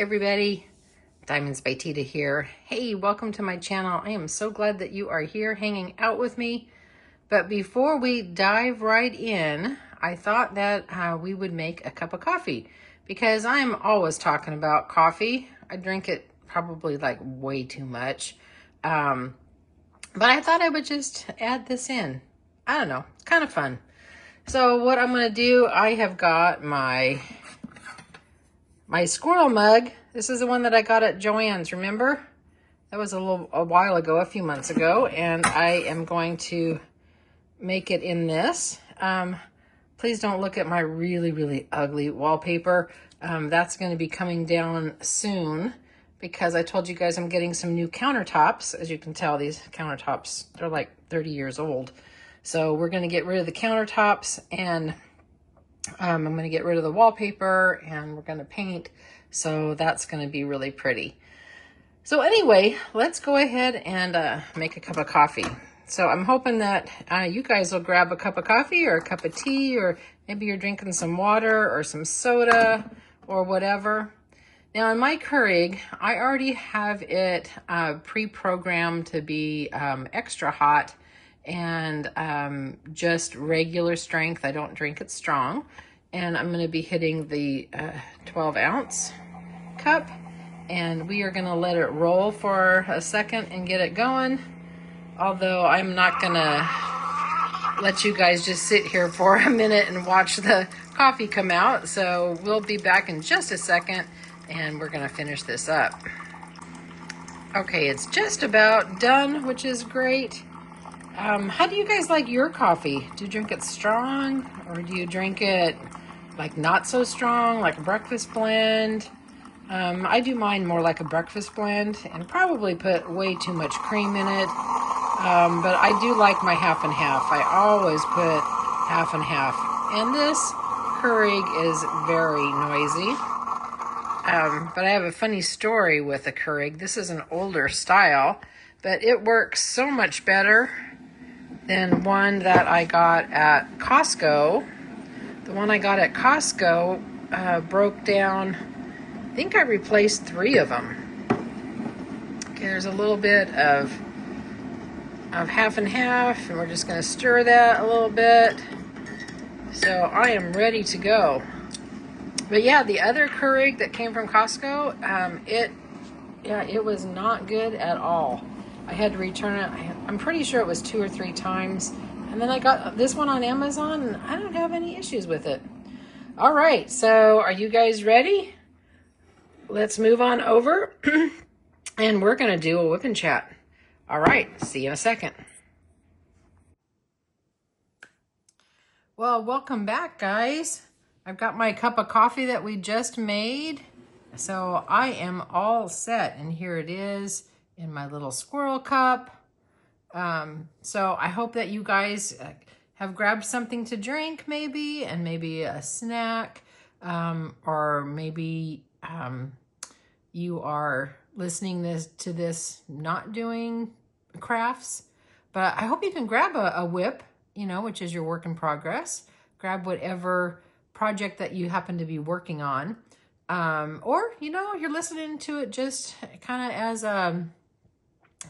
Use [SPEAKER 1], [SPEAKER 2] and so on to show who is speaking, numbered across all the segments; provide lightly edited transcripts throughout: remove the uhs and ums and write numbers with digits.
[SPEAKER 1] everybody, DiamondsByTeeda here. Hey, welcome to my channel. I am so glad that you are here hanging out with me. But before we dive right in, I thought that we would make a cup of coffee because I'm always talking about coffee. I drink it probably like way too much. But I thought I would just add this in. I don't know, kind of fun. So what I'm going to do, I have got my Squirrel mug. This is the one that I got at Joann's, remember? That was a while ago, a few months ago, and I am going to make it in this. Please don't look at my really ugly wallpaper. That's going to be coming down soon because I told you guys I'm getting some new countertops. As you can tell, these countertops, they're like 30 years old. So we're going to get rid of the countertops, and I'm going to get rid of the wallpaper, and we're going to paint. So that's going to be really pretty. So anyway, let's go ahead and make a cup of coffee. So I'm hoping that you guys will grab a cup of coffee or a cup of tea, or maybe you're drinking some water or some soda or whatever. Now in my Keurig, I already have it pre-programmed to be extra hot and just regular strength. I don't drink it strong. And I'm going to be hitting the 12-ounce cup, and we are going to let it roll for a second and get it going. Although I'm not going to let you guys just sit here for a minute and watch the coffee come out. So we'll be back in just a second, and we're going to finish this up. Okay, it's just about done, which is great. How do you guys like your coffee? Do you drink it strong, or do you drink it like not so strong, like a breakfast blend? I do mine more like a breakfast blend and probably put way too much cream in it. But I do like my half and half. I always put half and half. And this Keurig is very noisy. But I have a funny story with the Keurig. This is an older style, but it works so much better than one that I got at Costco. The one I got at Costco broke down. I think I replaced 3 of them. Okay, there's a little bit of half and half, and we're just going to stir that a little bit. So I am ready to go. But yeah, the other Keurig that came from Costco, it was not good at all. I had to return it. I'm pretty sure it was 2 or 3 times. And then I got this one on Amazon, and I don't have any issues with it. All right, so are you guys ready? Let's move on over, and we're going to do a whip and chat. All right, see you in a second. Well, welcome back, guys. I've got my cup of coffee that we just made. So I am all set, and here it is in my little squirrel cup. So I hope that you guys have grabbed something to drink maybe, and maybe a snack, or maybe you are listening to this not doing crafts. But I hope you can grab a WIP, which is your work in progress. Grab whatever project that you happen to be working on. Or, you're listening to it just kind of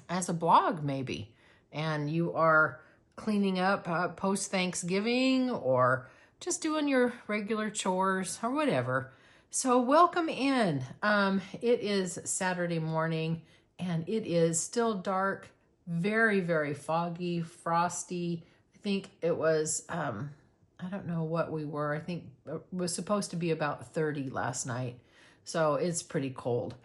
[SPEAKER 1] as a blog maybe, and you are cleaning up post-Thanksgiving, or just doing your regular chores or whatever. So welcome in. It is Saturday morning, and it is still dark, very foggy, frosty. I think it was, I don't know what we were. I think it was supposed to be about 30 last night. So it's pretty cold.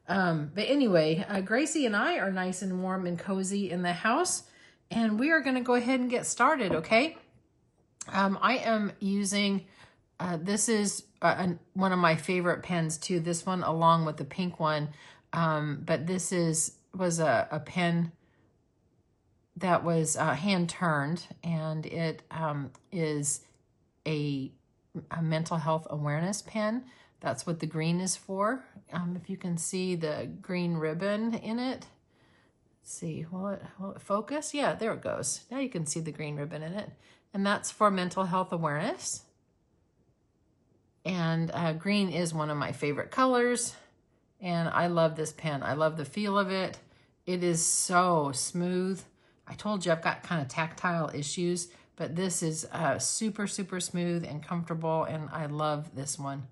[SPEAKER 1] But anyway, Gracie and I are nice and warm and cozy in the house, and we are going to go ahead and get started, okay? I am using, this is one of my favorite pens too, this one along with the pink one. But this was a pen that was hand turned, and it is a mental health awareness pen. That's what the green is for. If you can see the green ribbon in it. Let's see, will it focus? Yeah, there it goes. Now you can see the green ribbon in it. And that's for mental health awareness. And green is one of my favorite colors. And I love this pen. I love the feel of it. It is so smooth. I told you I've got kind of tactile issues, but this is super, super smooth and comfortable, and I love this one.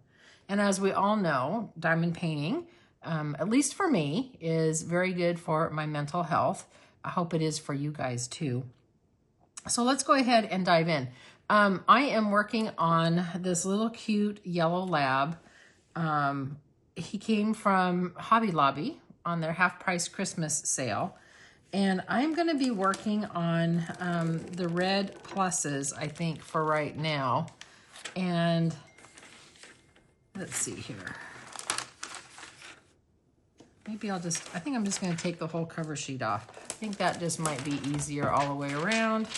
[SPEAKER 1] And as we all know, diamond painting, at least for me, is very good for my mental health. I hope it is for you guys too. So let's go ahead and dive in. I am working on this little cute yellow lab. He came from Hobby Lobby on their half-price Christmas sale. And I'm going to be working on the red pluses, I think, for right now. And let's see here. Maybe I think I'm just going to take the whole cover sheet off. I think that just might be easier all the way around.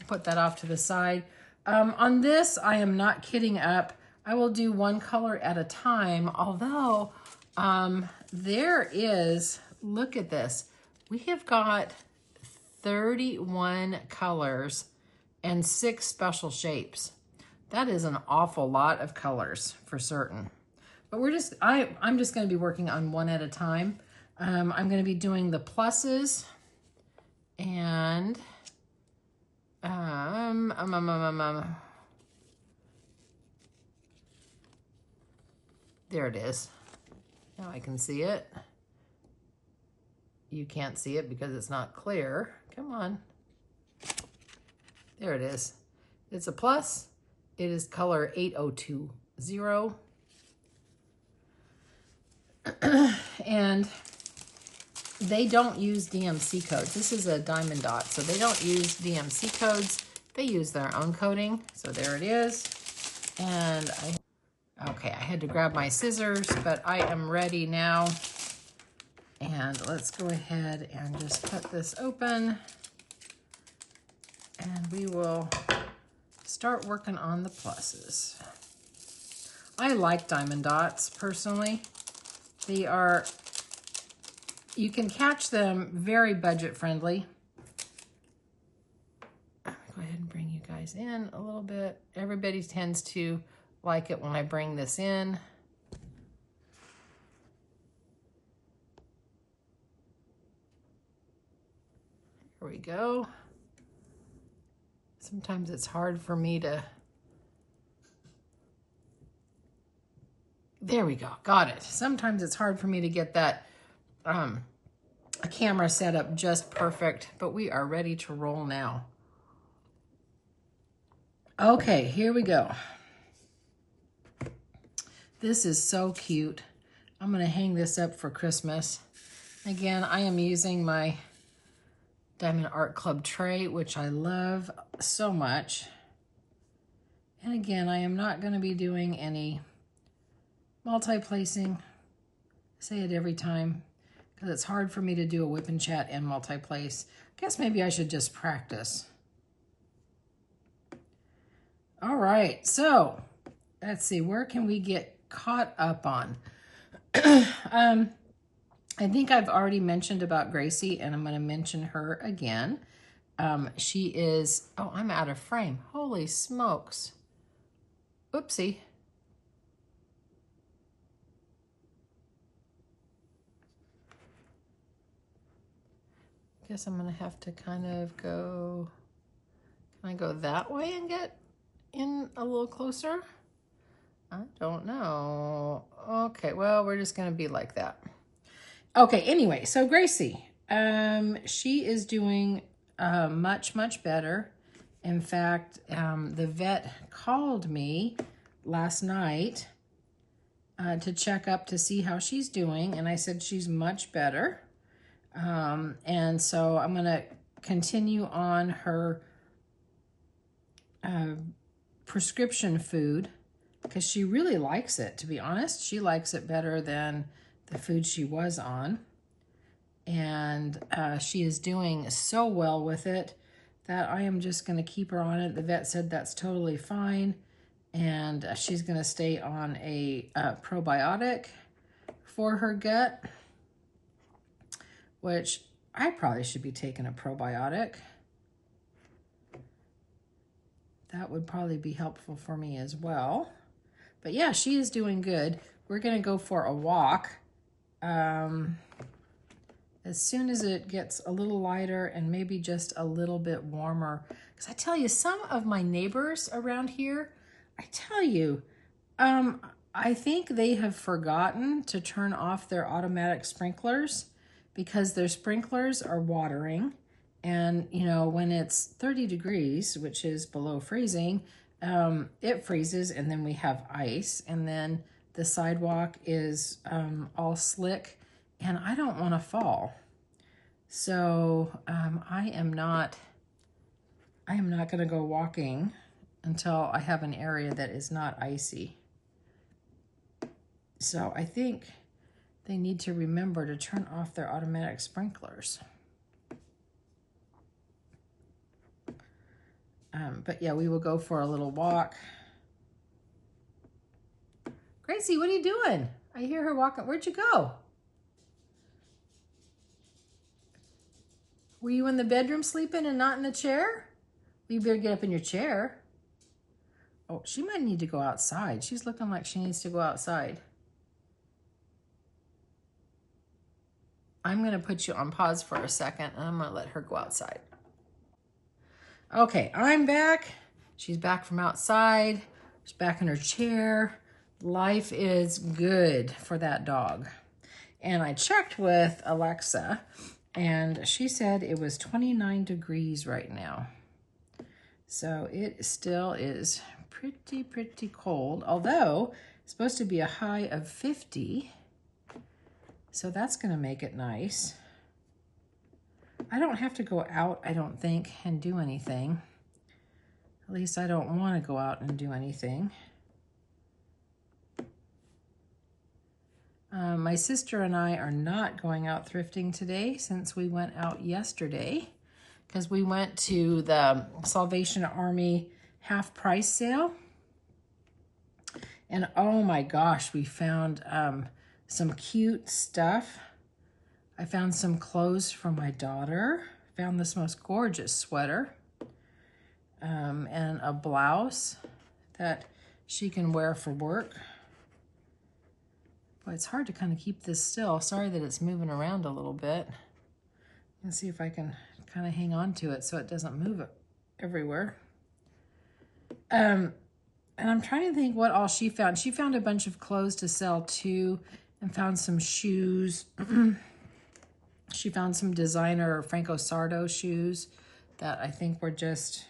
[SPEAKER 1] Put that off to the side. On this, I am not kidding up. I will do one color at a time, although there is, look at this. We have got 31 colors and 6 special shapes. That is an awful lot of colors for certain. But I'm just going to be working on one at a time. I'm going to be doing the pluses and there it is. Now I can see it. You can't see it because it's not clear. Come on. There it is. It's a plus. It is color 8020. And they don't use DMC codes. This is a diamond dot, so they don't use DMC codes. They use their own coding. So there it is. And okay, I had to grab my scissors, but I am ready now. And let's go ahead and just cut this open. And we will start working on the pluses. I like diamond dots personally. They are, you can catch them very budget friendly. Go ahead and bring you guys in a little bit. Everybody tends to like it when I bring this in. Here we go. Sometimes it's hard for me to, there we go, got it. Sometimes it's hard for me to get that a camera set up just perfect, but we are ready to roll now. Okay, here we go. This is so cute. I'm gonna hang this up for Christmas. Again, I am using my Diamond Art Club tray, which I love so much. And again, I am not going to be doing any multi-placing. I say it every time because it's hard for me to do a whip and chat and multi-place. I guess maybe I should just practice. All right, so let's see, where can we get caught up on? I think I've already mentioned about Gracie, and I'm going to mention her again. She is, oh, I'm out of frame. Holy smokes. Oopsie. Guess I'm going to have to kind of go, can I go that way and get in a little closer? I don't know. Okay, well, we're just going to be like that. Okay, anyway, so Gracie, she is doing much, much better. In fact, the vet called me last night to check up to see how she's doing, and I said she's much better. And so I'm going to continue on her prescription food because she really likes it, to be honest. She likes it better than the food she was on, and she is doing so well with it that I am just going to keep her on it. The vet said that's totally fine, and she's going to stay on a probiotic for her gut, which I probably should be taking a probiotic. That would probably be helpful for me as well. But yeah, she is doing good. We're going to go for a walk as soon as it gets a little lighter and maybe just a little bit warmer. Because I tell you, some of my neighbors around here, I tell you, I think they have forgotten to turn off their automatic sprinklers because their sprinklers are watering. And, you know, when it's 30 degrees, which is below freezing, it freezes and then we have ice. And then the sidewalk is all slick and I don't want to fall. So I am not going to go walking until I have an area that is not icy. So I think they need to remember to turn off their automatic sprinklers. But yeah, we will go for a little walk. Gracie, what are you doing? I hear her walking. Where'd you go? Were you in the bedroom sleeping and not in the chair? You better get up in your chair. Oh, she might need to go outside. She's looking like she needs to go outside. I'm going to put you on pause for a second and I'm going to let her go outside. Okay, I'm back. She's back from outside. She's back in her chair. Life is good for that dog. And I checked with Alexa and she said it was 29 degrees right now. So it still is pretty cold, although it's supposed to be a high of 50. So that's going to make it nice. I don't have to go out, I don't think, and do anything. At least I don't want to go out and do anything. My sister and I are not going out thrifting today since we went out yesterday because we went to the Salvation Army half price sale. And oh my gosh, we found some cute stuff. I found some clothes for my daughter. Found this most gorgeous sweater and a blouse that she can wear for work. Boy, it's hard to kind of keep this still. Sorry that it's moving around a little bit. Let's see if I can kind of hang on to it so it doesn't move everywhere. And I'm trying to think what all she found. She found a bunch of clothes to sell too and found some shoes. She found some designer Franco Sardo shoes that I think were just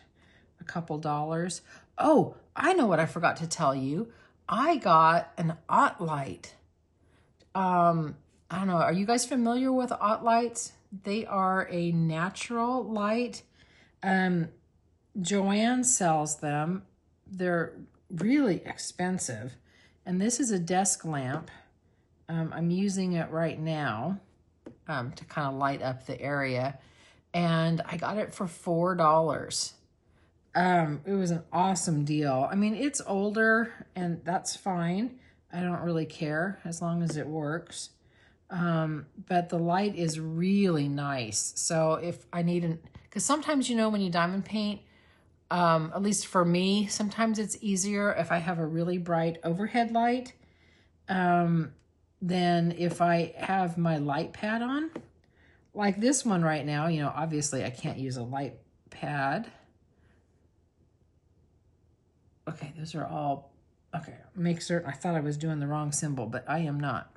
[SPEAKER 1] a couple dollars. Oh, I know what I forgot to tell you. I got an OttLite. I don't know. Are you guys familiar with OttLites? They are a natural light. Joanne sells them. They're really expensive. And this is a desk lamp. I'm using it right now to kind of light up the area. And I got it for $4. It was an awesome deal. I mean, it's older and that's fine. I don't really care as long as it works. But the light is really nice. So if I need because sometimes, you know, when you diamond paint, at least for me, sometimes it's easier if I have a really bright overhead light than if I have my light pad on. Like this one right now, you know, obviously I can't use a light pad. Okay, those are all, okay, make certain, I thought I was doing the wrong symbol, but I am not.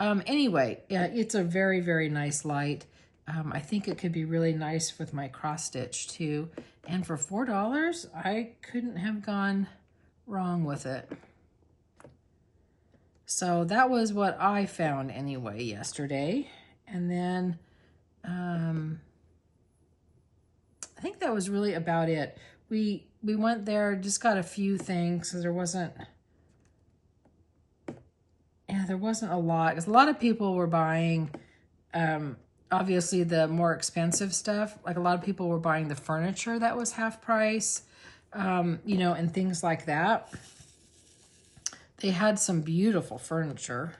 [SPEAKER 1] Anyway, yeah, it's a very, very nice light. I think it could be really nice with my cross stitch too. And for $4, I couldn't have gone wrong with it. So that was what I found anyway yesterday. And then I think that was really about it. We went there, just got a few things because there wasn't a lot. Because a lot of people were buying, obviously, the more expensive stuff. Like a lot of people were buying the furniture that was half price, you know, and things like that. They had some beautiful furniture.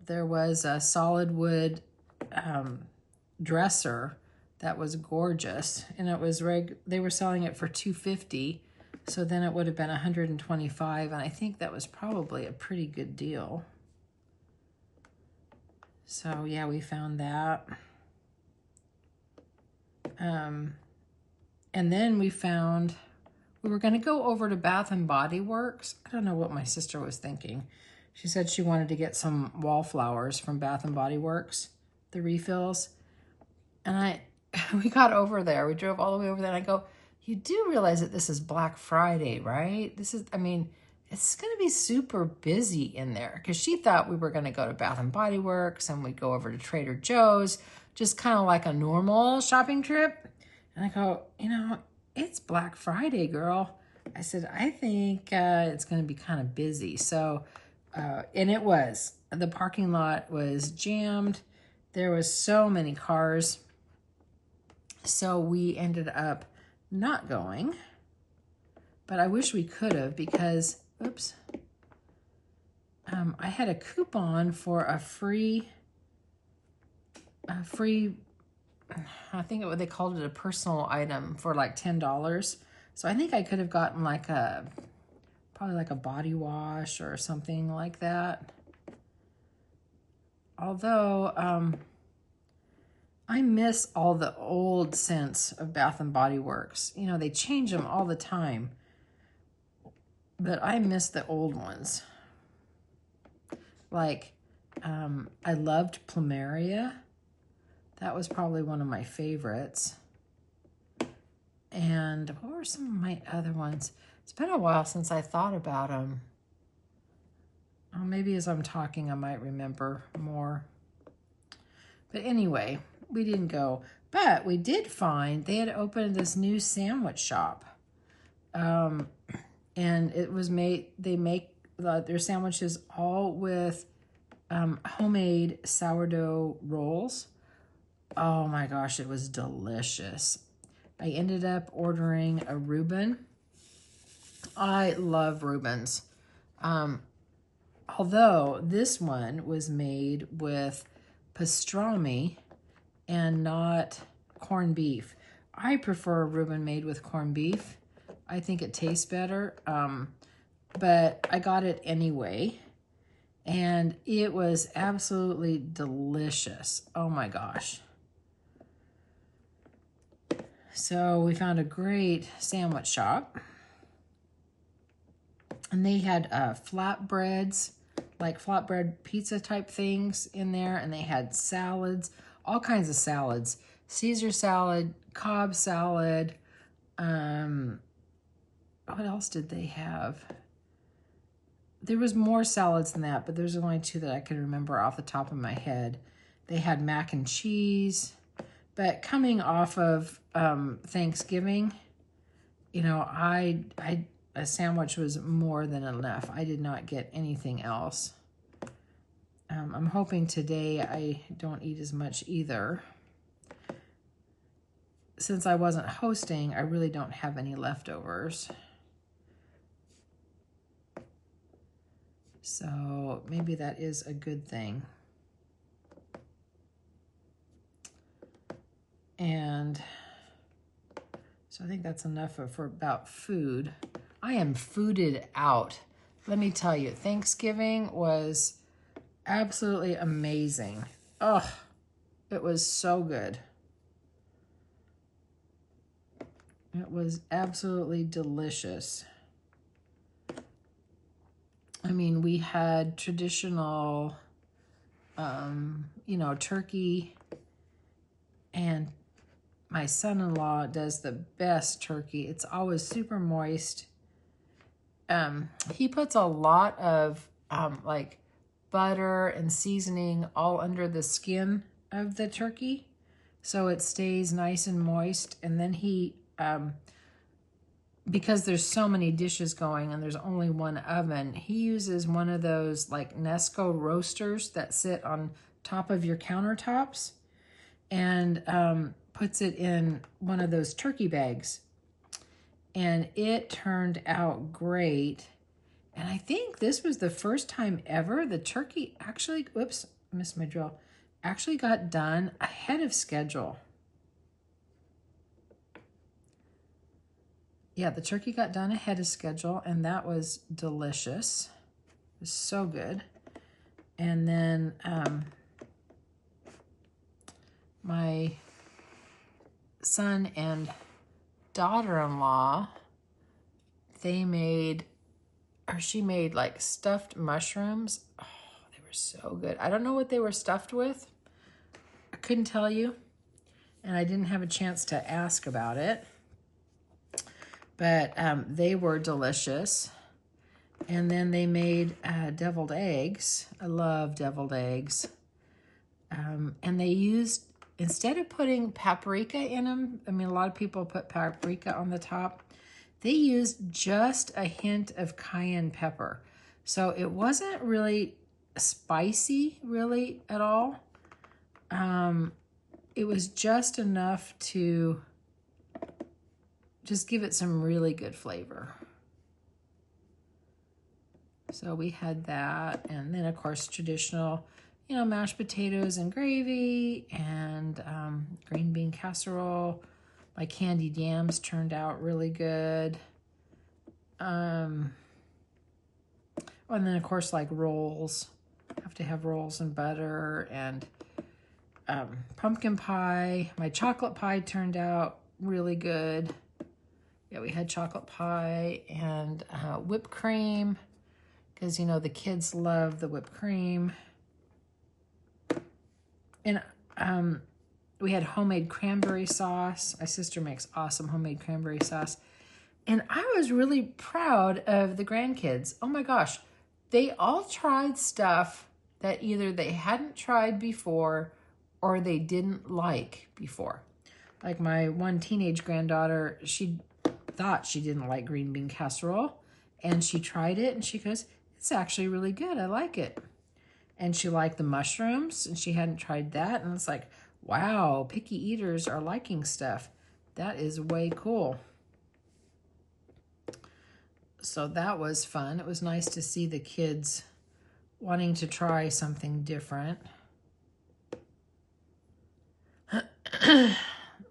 [SPEAKER 1] There was a solid wood dresser that was gorgeous, and it was they were selling it for $250, so then it would have been $125, and I think that was probably a pretty good deal. So yeah, we found that. And then we found, we were going to go over to Bath and Body Works. I don't know what my sister was thinking. She said she wanted to get some wallflowers from Bath and Body Works, the refills. And we got over there. We drove all the way over there. And I go, you do realize that this is Black Friday, right? This is, I mean, it's going to be super busy in there. Because she thought we were going to go to Bath and Body Works and we'd go over to Trader Joe's, just kind of like a normal shopping trip. And I go, you know, it's Black Friday, girl. I said, I think it's going to be kind of busy. So, and it was. The parking lot was jammed. There was so many cars. So we ended up not going. But I wish we could have because, oops, I had a coupon for a free, I think they called it a personal item for like $10. So I think I could have gotten like probably like a body wash or something like that. Although, I miss all the old scents of Bath and Body Works. You know, they change them all the time. But I miss the old ones. Like, I loved Plumeria. That was probably one of my favorites. And what were some of my other ones? It's been a while since I thought about them. Oh, maybe as I'm talking, I might remember more. But anyway, we didn't go. But we did find they had opened this new sandwich shop. And it was made, they make their sandwiches all with homemade sourdough rolls. Oh my gosh, it was delicious. I ended up ordering a Reuben. I love Reubens. Although this one was made with pastrami and not corned beef. I prefer a Reuben made with corned beef. I think it tastes better. But I got it anyway. And it was absolutely delicious. Oh my gosh. So we found a great sandwich shop. And they had flatbreads, like flatbread pizza type things in there. And they had salads, all kinds of salads. Caesar salad, Cobb salad. What else did they have? There was more salads than that, but there's only two that I can remember off the top of my head. They had mac and cheese. But coming off of Thanksgiving, you know, a sandwich was more than enough. I did not get anything else. I'm hoping today I don't eat as much either. Since I wasn't hosting, I really don't have any leftovers. So maybe that is a good thing. And so I think that's enough for about food. I am fooded out. Let me tell you, Thanksgiving was absolutely amazing. Oh, it was so good. It was absolutely delicious. I mean, we had traditional, you know, turkey, and my son-in-law does the best turkey. It's always super moist. He puts a lot of like butter and seasoning all under the skin of the turkey, so it stays nice and moist. And then he, because there's so many dishes going and there's only one oven, he uses one of those like Nesco roasters that sit on top of your countertops, and puts it in one of those turkey bags. And it turned out great. And I think this was the first time ever the turkey actually, whoops, missed my drill, actually got done ahead of schedule. Yeah, the turkey got done ahead of schedule, and that was delicious. It was so good. And then my son and daughter-in-law, they made, or she made like stuffed mushrooms. Oh, they were so good. I don't know what they were stuffed with. I couldn't tell you. And I didn't have a chance to ask about it. But they were delicious. And then they made deviled eggs. I love deviled eggs. And they used, instead of putting paprika in them, I mean, a lot of people put paprika on the top. They used just a hint of cayenne pepper. So it wasn't really spicy, really, at all. It was just enough to just give it some really good flavor. So we had that, and then of course traditional, you know, mashed potatoes and gravy, and green bean casserole. My candied yams turned out really good. And then of course like rolls. Have to have rolls and butter, and pumpkin pie. My chocolate pie turned out really good. Yeah, we had chocolate pie and whipped cream, because, you know, the kids love the whipped cream. And we had homemade cranberry sauce. My sister makes awesome homemade cranberry sauce. And I was really proud of the grandkids. Oh my gosh. They all tried stuff that either they hadn't tried before or they didn't like before. Like my one teenage granddaughter, she thought she didn't like green bean casserole, and she tried it and she goes, it's actually really good. I like it. And she liked the mushrooms, and she hadn't tried that. And it's like, wow, picky eaters are liking stuff. That is way cool. So that was fun. It was nice to see the kids wanting to try something different.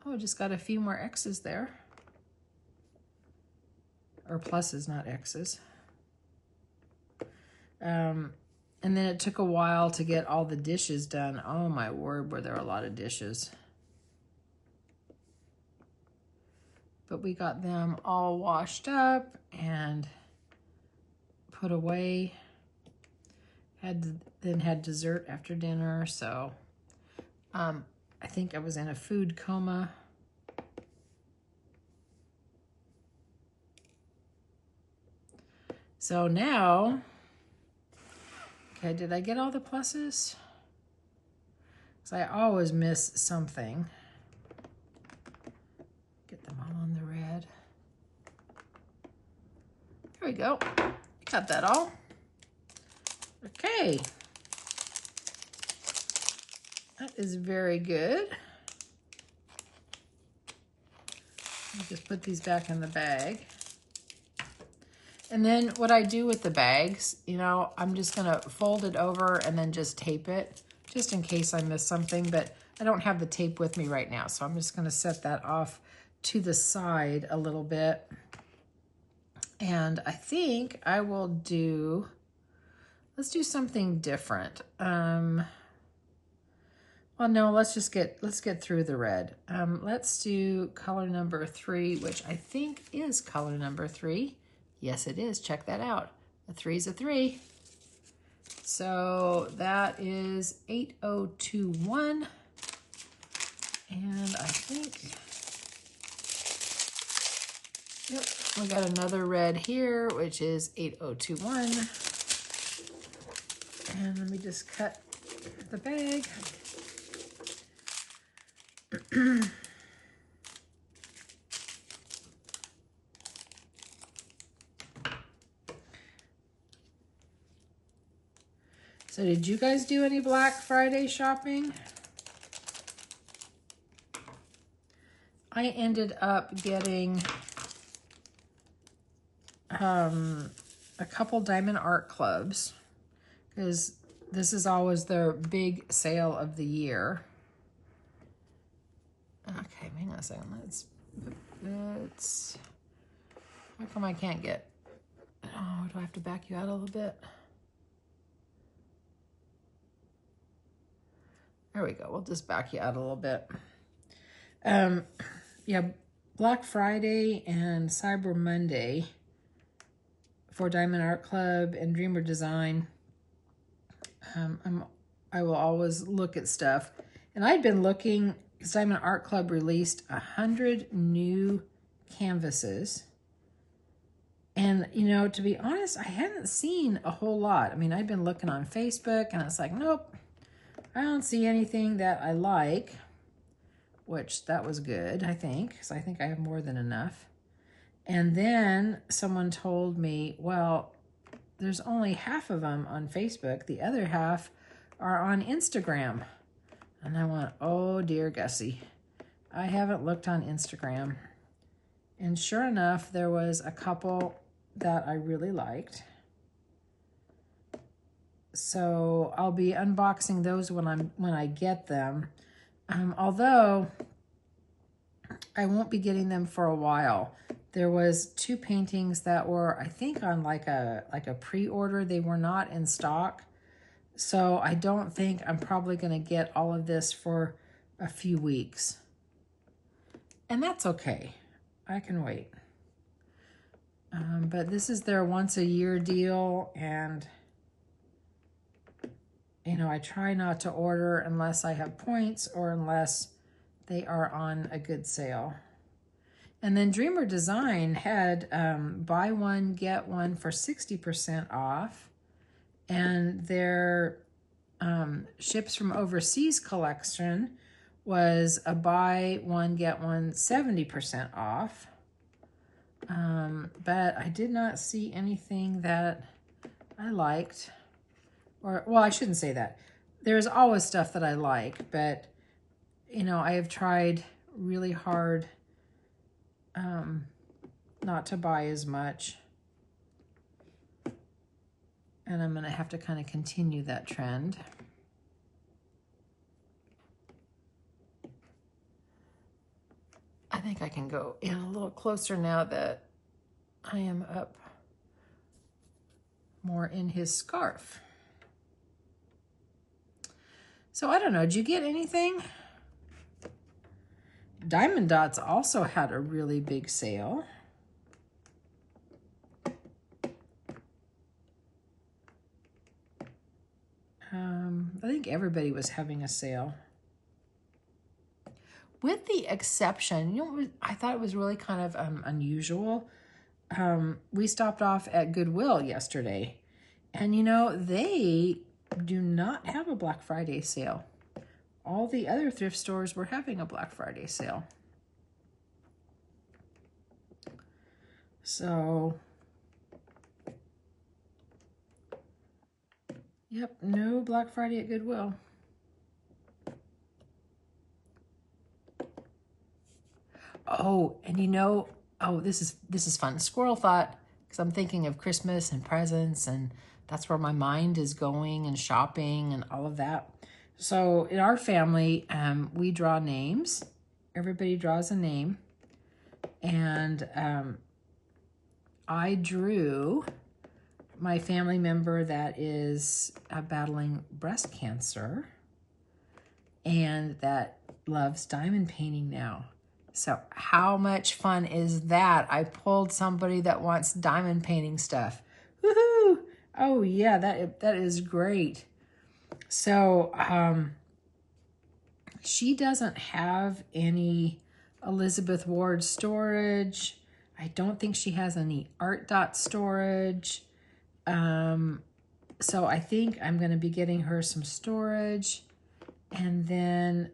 [SPEAKER 1] Oh, just got a few more X's there. Or pluses, not X's. And then it took a while to get all the dishes done. Oh my word, were there a lot of dishes. But we got them all washed up and put away. Then had dessert after dinner, so I think I was in a food coma. So now, okay, did I get all the pluses? Because I always miss something. Get them all on the red. There we go. Got that all. Okay. That is very good. I'll just put these back in the bag. And then what I do with the bags, you know, I'm just gonna fold it over and then just tape it, just in case I miss something, but I don't have the tape with me right now, so I'm just gonna set that off to the side a little bit. And I think I will do, let's do something different. Well, no, let's get through the red. Let's do color number 3, which I think is color number 3. Yes, it is. Check that out. A 3 is a 3. So that is 8021. And I think, yep, we got another red here, which is 8021. And let me just cut the bag. So did you guys do any Black Friday shopping? I ended up getting a couple Diamond Art Clubs, because this is always their big sale of the year. Okay, hang on a second. Let's, how come I can't get, oh, do I have to back you out a little bit? There we go. We'll just back you out a little bit. Yeah, Black Friday and Cyber Monday for Diamond Art Club and Dreamer Design. I will always look at stuff. And I'd been looking, because Diamond Art Club released 100 new canvases. And, you know, to be honest, I hadn't seen a whole lot. I mean, I'd been looking on Facebook, and it's like, nope, I don't see anything that I like, which that was good, I think, because I think I have more than enough. And then someone told me, well, there's only half of them on Facebook. The other half are on Instagram. And I went, oh, dear Gussie, I haven't looked on Instagram. And sure enough, there was a couple that I really liked. So I'll be unboxing those when I get them. Although I won't be getting them for a while. There was 2 paintings that were, I think, on like a pre-order. They were not in stock. So I don't think I'm probably going to get all of this for a few weeks. And that's okay. I can wait. But this is their once a year deal, and you know, I try not to order unless I have points or unless they are on a good sale. And then Dreamer Design had buy one, get one for 60% off. And their ships from overseas collection was a buy one, get one 70% off. But I did not see anything that I liked. Or, well, I shouldn't say that. There's always stuff that I like, but, you know, I have tried really hard not to buy as much. And I'm going to have to kind of continue that trend. I think I can go in a little closer now that I am up more in his scarf. So I don't know, did you get anything? Diamond Dots also had a really big sale. I think everybody was having a sale. With the exception, you know, I thought it was really kind of unusual. We stopped off at Goodwill yesterday, and you know, they do not have a Black Friday sale. All the other thrift stores were having a Black Friday sale. So, yep, no Black Friday at Goodwill. Oh, and you know, oh, this is fun. Squirrel thought, because I'm thinking of Christmas and presents, and that's where my mind is going, and shopping and all of that. So in our family, we draw names. Everybody draws a name. And I drew my family member that is battling breast cancer and that loves diamond painting now. So how much fun is that? I pulled somebody that wants diamond painting stuff. Woohoo! Oh yeah, that is great. So she doesn't have any Elizabeth Ward storage. I don't think she has any Art Dot storage. So I think I'm going to be getting her some storage. And then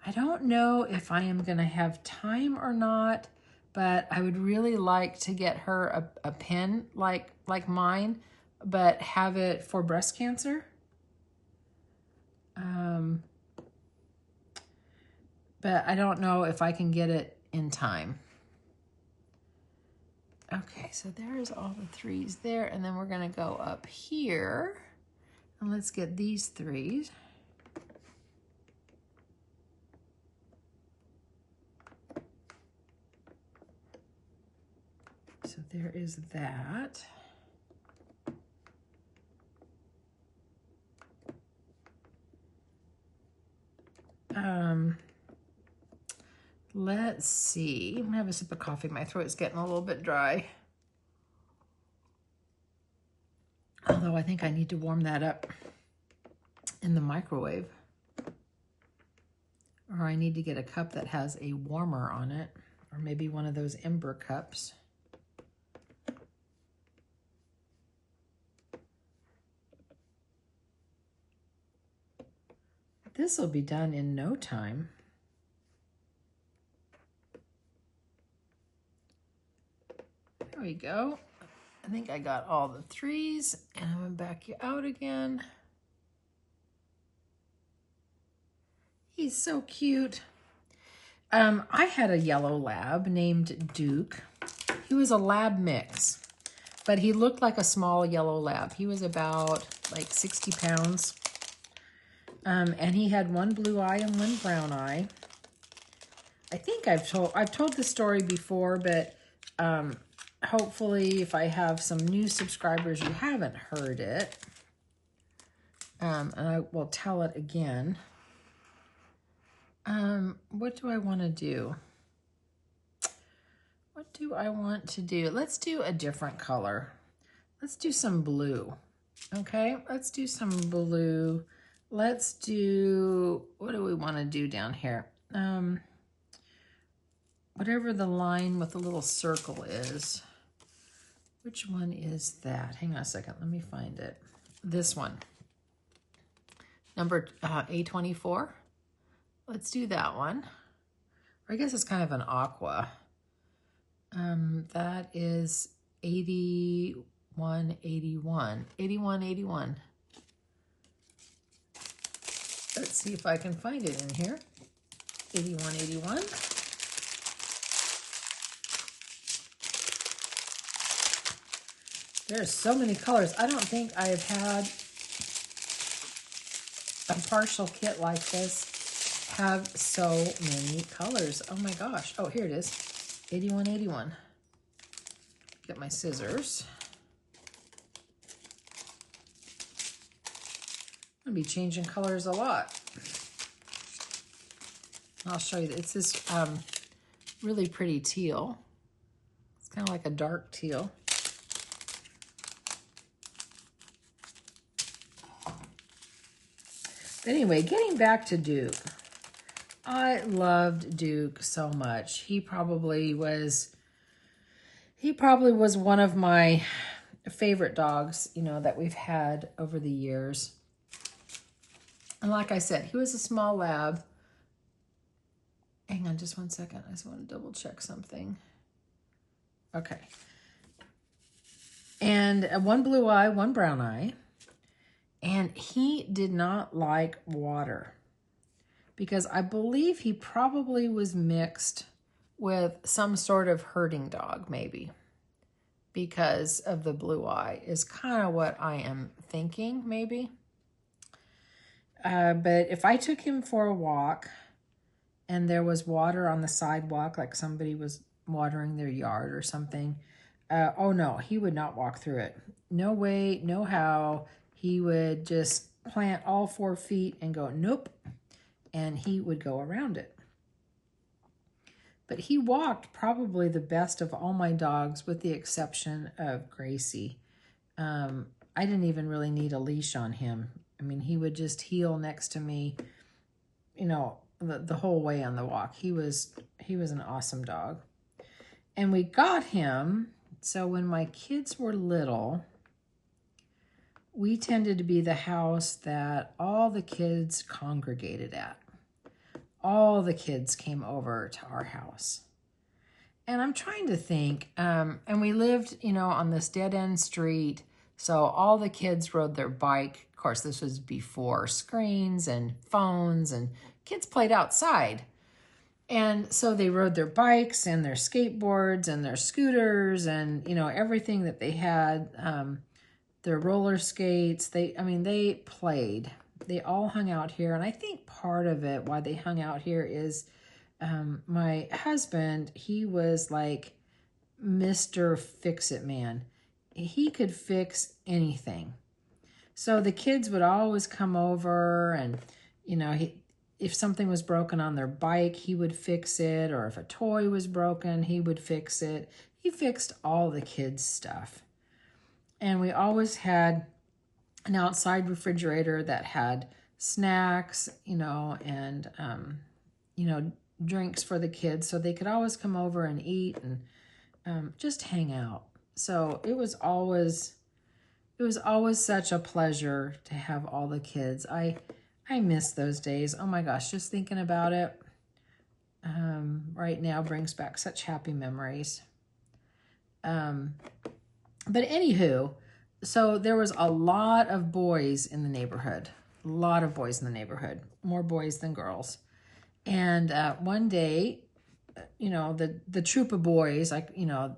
[SPEAKER 1] I don't know if I am going to have time or not, but I would really like to get her a pen like mine, but have it for breast cancer. But I don't know if I can get it in time. Okay, so there's all the threes there, and then we're going to go up here, and let's get these threes. So there is that. Let's see. I'm gonna have a sip of coffee. My throat's getting a little bit dry. Although I think I need to warm that up in the microwave. Or I need to get a cup that has a warmer on it. Or maybe one of those Ember cups. This will be done in no time. There we go. I think I got all the 3s, and I'm gonna back you out again. He's so cute. I had a yellow lab named Duke. He was a lab mix, but he looked like a small yellow lab. He was about like 60 pounds. And he had one blue eye and one brown eye. I think I've told this story before, but hopefully if I have some new subscribers, you haven't heard it. And I will tell it again. What do I want to do? What do I want to do? Let's do a different color. Let's do some blue. Okay, let's do some blue. Let's do, what do we want to do down here? Whatever the line with the little circle is. Which one is that? Hang on a second, let me find it. This one. Number A24. Let's do that one. Or I guess it's kind of an aqua. That is 8181. 8181. Let's see if I can find it in here. 8181. There's so many colors. I don't think I have had a partial kit like this have so many colors. Oh my gosh. Oh, here it is. 8181. Get my scissors. I'm going to be changing colors a lot. I'll show you. It's this really pretty teal. It's kind of like a dark teal. But anyway, getting back to Duke. I loved Duke so much. He probably was one of my favorite dogs, you know, that we've had over the years. And like I said, he was a small lab. Hang on just one second. I just want to double check something. Okay. And one blue eye, one brown eye. And he did not like water because I believe he probably was mixed with some sort of herding dog, maybe, because of the blue eye is kind of what I am thinking, maybe. But if I took him for a walk and there was water on the sidewalk, like somebody was watering their yard or something, oh no, he would not walk through it. No way, no how. He would just plant all 4 feet and go, nope, and he would go around it. But he walked probably the best of all my dogs with the exception of Gracie. I didn't even really need a leash on him. I mean, he would just heel next to me, you know, the whole way on the walk. He was an awesome dog. And we got him, so when my kids were little, we tended to be the house that all the kids congregated at. All the kids came over to our house. And I'm trying to think, and we lived, you know, on this dead-end street, so all the kids rode their bike. Of course, this was before screens and phones, and kids played outside. And so they rode their bikes and their skateboards and their scooters and, you know, everything that they had, their roller skates. They played. They all hung out here. And I think part of it, why they hung out here is my husband, he was like Mr. Fix-It Man. He could fix anything. So the kids would always come over and, you know, if something was broken on their bike, he would fix it, or if a toy was broken, he would fix it. He fixed all the kids' stuff. And we always had an outside refrigerator that had snacks, you know, and, you know, drinks for the kids, so they could always come over and eat and just hang out. So it was always such a pleasure to have all the kids. I miss those days. Oh my gosh, just thinking about it right now brings back such happy memories. But anywho, so there was a lot of boys in the neighborhood. A lot of boys in the neighborhood. More boys than girls. And one day, you know, the troop of boys, like, you know,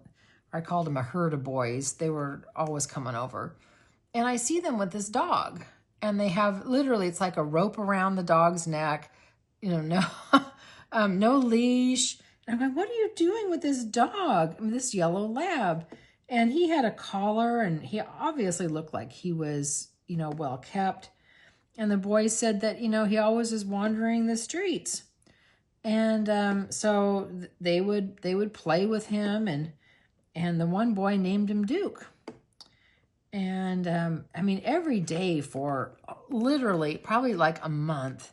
[SPEAKER 1] I called them a herd of boys. They were always coming over. And I see them with this dog. And they have, literally, it's like a rope around the dog's neck. You know, no, no leash. And I'm like, what are you doing with this dog? I mean, this yellow lab. And he had a collar, and he obviously looked like he was, you know, well kept. And the boys said that, you know, he always is wandering the streets. And so they would play with him, and the one boy named him Duke. And I mean, every day for literally probably like a month,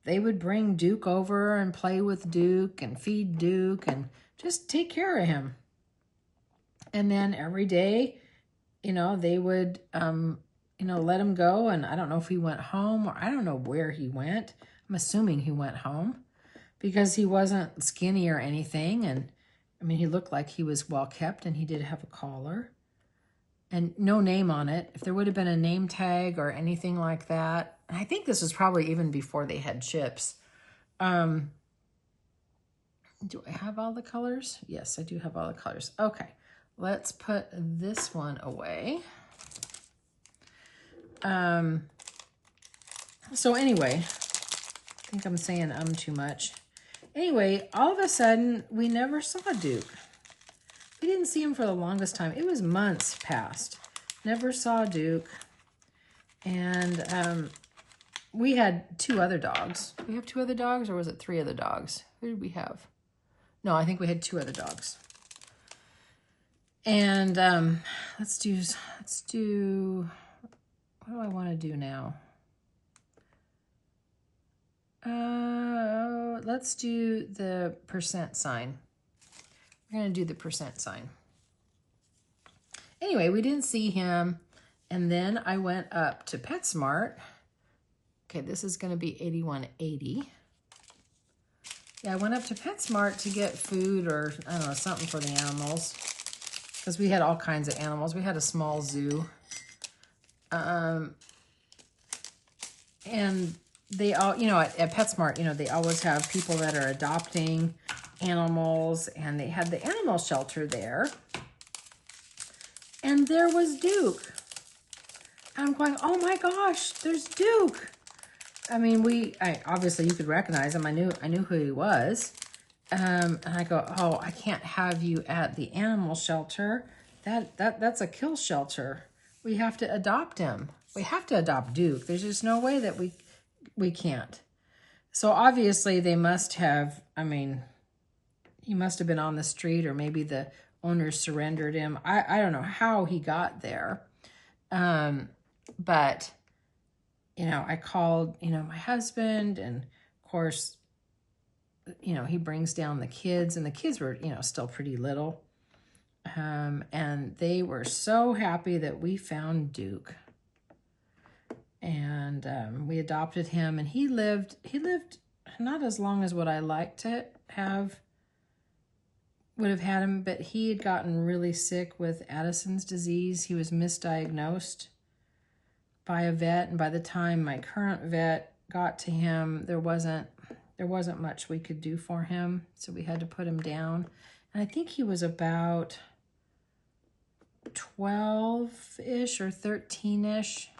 [SPEAKER 1] they would bring Duke over and play with Duke and feed Duke and just take care of him. And then every day, you know, they would, you know, let him go. And I don't know if he went home, or I don't know where he went. I'm assuming he went home because he wasn't skinny or anything. And I mean, he looked like he was well kept, and he did have a collar and no name on it. If there would have been a name tag or anything like that, I think this was probably even before they had chips. Do I have all the colors? Yes, I do have all the colors. Okay. Let's put this one away. So anyway, I think I'm saying too much. Anyway, all of a sudden, we never saw Duke. We didn't see him for the longest time. It was months past. Never saw Duke. And we had 2 other dogs. Did we have 2 other dogs, or was it 3 other dogs? Who did we have? No, I think we had 2 other dogs. And let's do, what do I want to do now? Let's do the % sign. We're going to do the % sign. Anyway, we didn't see him. And then I went up to PetSmart. Okay, this is going to be 8180. Yeah, I went up to PetSmart to get food, or I don't know, something for the animals. Because we had all kinds of animals. We had a small zoo. And they all, you know, at PetSmart, you know, they always have people that are adopting animals. And they had the animal shelter there. And there was Duke. I'm going, oh my gosh, there's Duke. I mean, obviously you could recognize him. I knew who he was. And I go, oh, I can't have you at the animal shelter. That's a kill shelter. We have to adopt him. We have to adopt Duke. There's just no way that we can't. So obviously they must have, I mean, he must have been on the street, or maybe the owners surrendered him. I don't know how he got there. But, you know, I called, you know, my husband, and of course, you know, he brings down the kids, and the kids were, you know, still pretty little. And they were so happy that we found Duke. And we adopted him, and he lived not as long as what I like to would have had him, but he had gotten really sick with Addison's disease. He was misdiagnosed by a vet, and by the time my current vet got to him, there wasn't much we could do for him, so we had to put him down. And I think he was about 12-ish or 13-ish.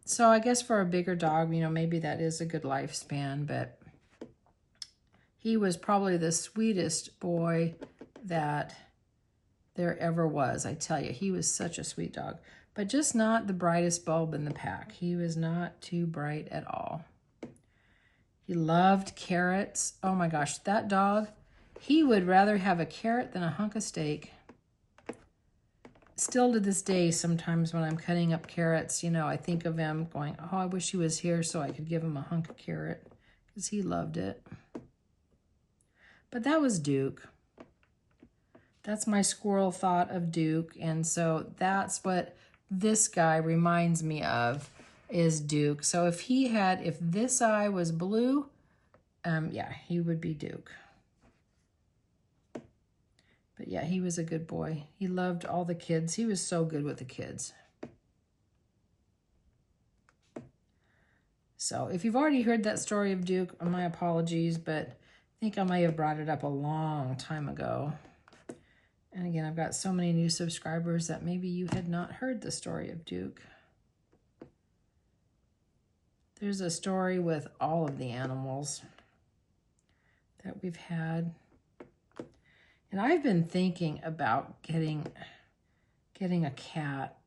[SPEAKER 1] So I guess for a bigger dog, you know, maybe that is a good lifespan, but he was probably the sweetest boy that there ever was. I tell you, he was such a sweet dog, but just not the brightest bulb in the pack. He was not too bright at all. He loved carrots. Oh my gosh, that dog, he would rather have a carrot than a hunk of steak. Still to this day, sometimes when I'm cutting up carrots, you know, I think of him going, oh, I wish he was here so I could give him a hunk of carrot, because he loved it. But that was Duke. That's my squirrel thought of Duke, and so that's what this guy reminds me of, is Duke. So if this eye was blue, yeah, he would be Duke. But yeah, he was a good boy. He loved all the kids. He was so good with the kids. So if you've already heard that story of Duke, my apologies, but I think I might have brought it up a long time ago. And again, I've got so many new subscribers that maybe you had not heard the story of Duke. There's a story with all of the animals that we've had. And I've been thinking about getting a cat.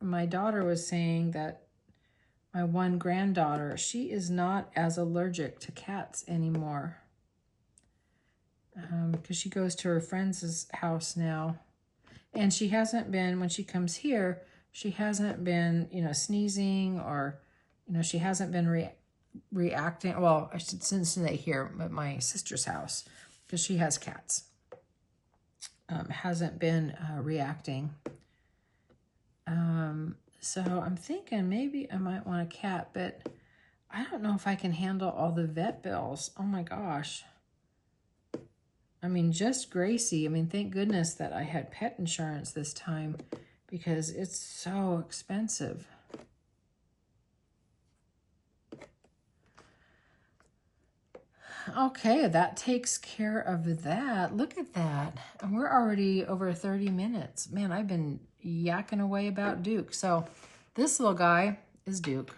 [SPEAKER 1] My daughter was saying that my one granddaughter, she is not as allergic to cats anymore. Because she goes to her friend's house now. And she hasn't been, when she comes here, she hasn't been, you know, sneezing, or, you know, she hasn't been reacting. Well, I should since they here at my sister's house, because she has cats. Hasn't been reacting. So I'm thinking maybe I might want a cat, but I don't know if I can handle all the vet bills. Oh my gosh. I mean, just Gracie. I mean, thank goodness that I had pet insurance this time, because it's so expensive. Okay, that takes care of that. Look at that. And we're already over 30 minutes. Man, I've been yakking away about Duke. So this little guy is Duke.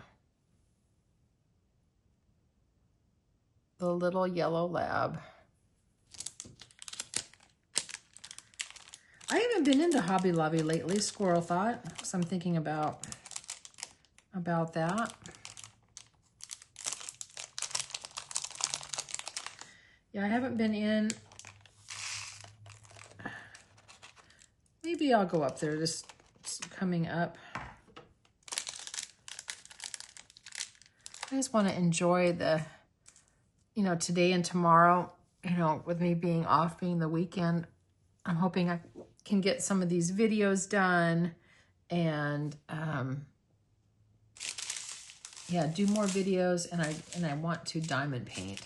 [SPEAKER 1] The little yellow lab. I haven't been into Hobby Lobby lately, Squirrel thought. So I'm thinking about that. Yeah, I haven't been in. Maybe I'll go up there, just coming up. I just want to enjoy the, you know, today and tomorrow, you know, with me being off, being the weekend. I'm hoping I can get some of these videos done and, yeah, do more videos, and I want to diamond paint.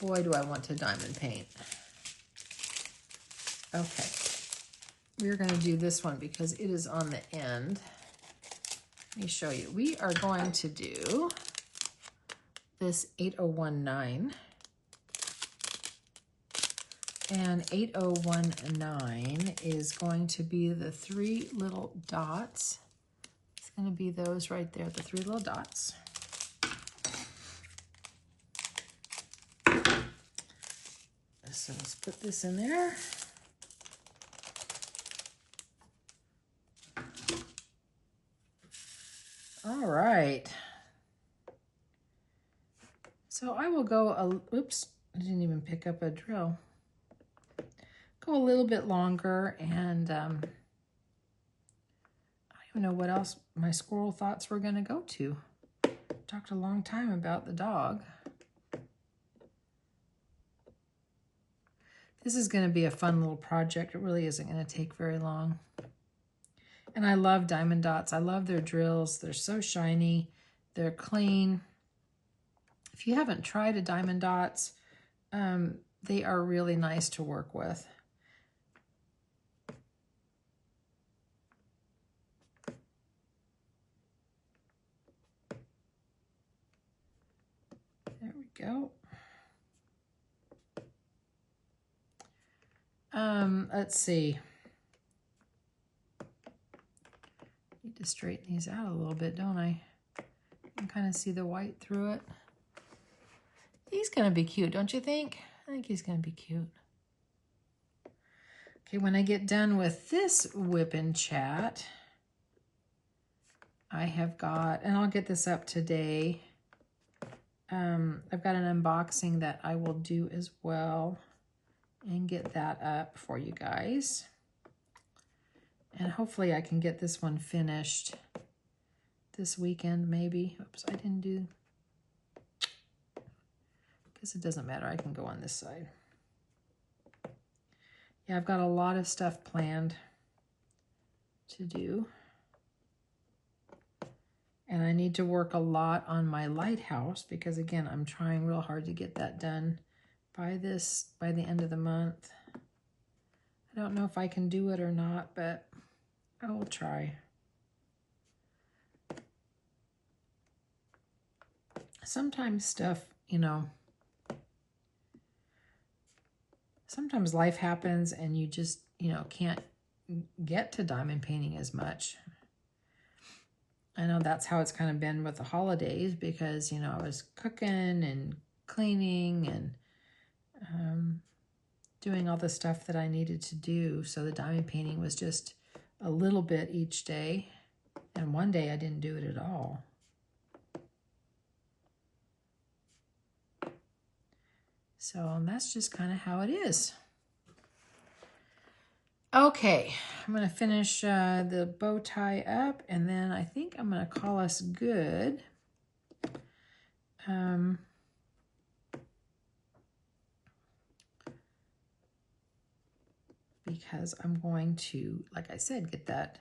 [SPEAKER 1] Boy, do I want to diamond paint. Okay. We're going to do this one because it is on the end. Let me show you. We are going to do this 8019. And 8019 is going to be the 3 little dots. It's going to be those right there, the 3 little dots. So let's put this in there. All right. So I will go, oops, I didn't even pick up a drill. Go a little bit longer, and I don't even know what else my squirrel thoughts were going to go to. Talked a long time about the dog. This is going to be a fun little project. It really isn't going to take very long. And I love Diamond Dots. I love their drills. They're so shiny. They're clean. If you haven't tried a Diamond Dots, they are really nice to work with. There we go. Let's see. Need to straighten these out a little bit, don't I? You can kind of see the white through it. He's going to be cute, don't you think? I think he's going to be cute. Okay, when I get done with this WIP and chat, I have got, and I'll get this up today. I've got an unboxing that I will do as well and get that up for you guys. And hopefully I can get this one finished this weekend, maybe. Oops, I didn't do, guess it doesn't matter. I can go on this side. Yeah, I've got a lot of stuff planned to do. And I need to work a lot on my lighthouse because, again, I'm trying real hard to get that done by the end of the month. I don't know if I can do it or not, but I will try. Sometimes stuff, you know, sometimes life happens and you just, you know, can't get to diamond painting as much. I know that's how it's kind of been with the holidays because, you know, I was cooking and cleaning and doing all the stuff that I needed to do. So the diamond painting was just a little bit each day. And one day I didn't do it at all. So that's just kind of how it is. Okay, I'm going to finish the bow tie up, and then I think I'm going to call us good. Because I'm going to, like I said, get that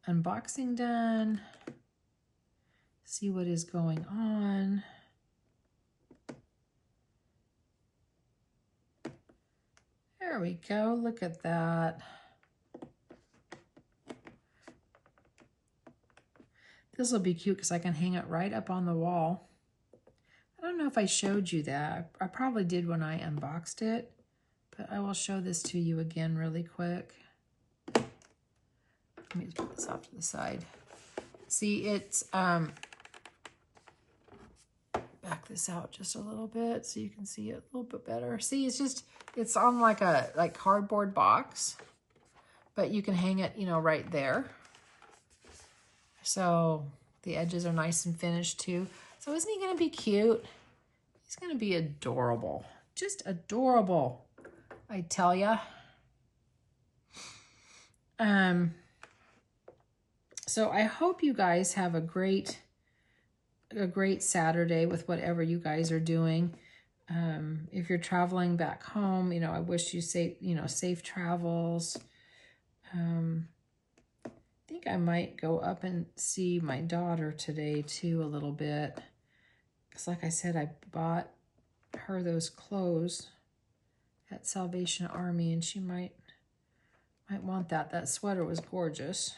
[SPEAKER 1] unboxing done, see what is going on. There we go, look at that. This will be cute because I can hang it right up on the wall. I don't know if I showed you that. I probably did when I unboxed it, but I will show this to you again really quick. Let me just put this off to the side. See, it's, back this out just a little bit so you can see it a little bit better. See, it's just, it's on like a cardboard box, but you can hang it, you know, right there. So the edges are nice and finished too. So isn't he going to be cute? He's going to be adorable. Just adorable, I tell ya. So I hope you guys have a great Saturday with whatever you guys are doing. If you're traveling back home, you know, I wish you safe travels. I think I might go up and see my daughter today too a little bit. Because like I said, I bought her those clothes at Salvation Army and she might want that. That sweater was gorgeous.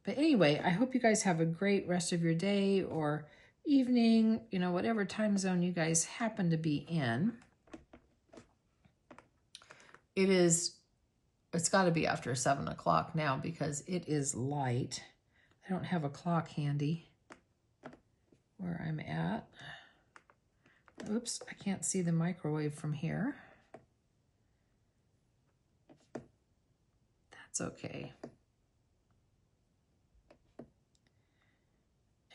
[SPEAKER 1] But anyway, I hope you guys have a great rest of your day or evening, you know, whatever time zone you guys happen to be in. It's got to be after 7 o'clock now because it is light. I don't have a clock handy where I'm at. Oops, I can't see the microwave from here. That's okay.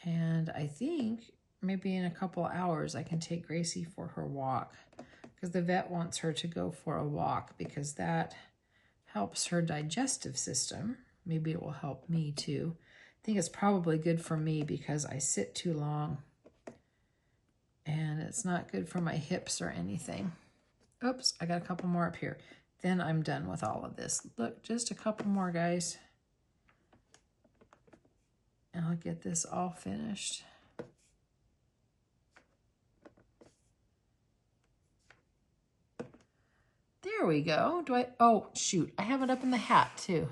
[SPEAKER 1] And I think maybe in a couple hours I can take Gracie for her walk because the vet wants her to go for a walk because that helps her digestive system. Maybe it will help me too. I think it's probably good for me because I sit too long and it's not good for my hips or anything. Oops, I got a couple more up here. Then I'm done with all of this. Look, just a couple more, guys. And I'll get this all finished. There we go. Oh, shoot. I have it up in the hat too.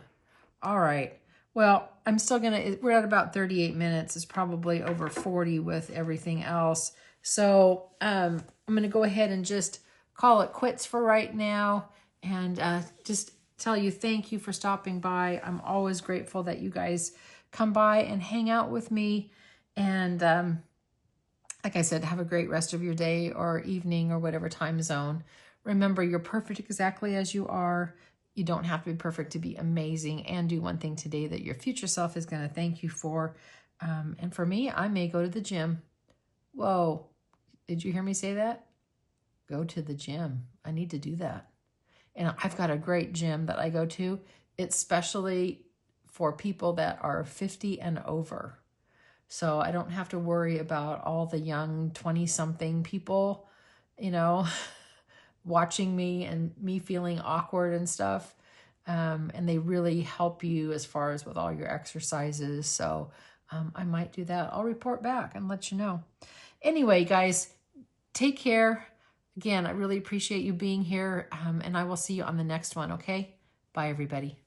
[SPEAKER 1] All right. Well, I'm still we're at about 38 minutes. It's probably over 40 with everything else. So I'm going to go ahead and just call it quits for right now and just tell you thank you for stopping by. I'm always grateful that you guys come by and hang out with me. And like I said, have a great rest of your day or evening or whatever time zone. Remember, you're perfect exactly as you are. You don't have to be perfect to be amazing, and do one thing today that your future self is going to thank you for. And for me, I may go to the gym. Whoa, did you hear me say that? Go to the gym. I need to do that. And I've got a great gym that I go to. It's specially for people that are 50 and over. So I don't have to worry about all the young 20-something people, you know, watching me and me feeling awkward and stuff. And they really help you as far as with all your exercises. So I might do that. I'll report back and let you know. Anyway, guys, take care. Again, I really appreciate you being here. And I will see you on the next one, okay? Bye, everybody.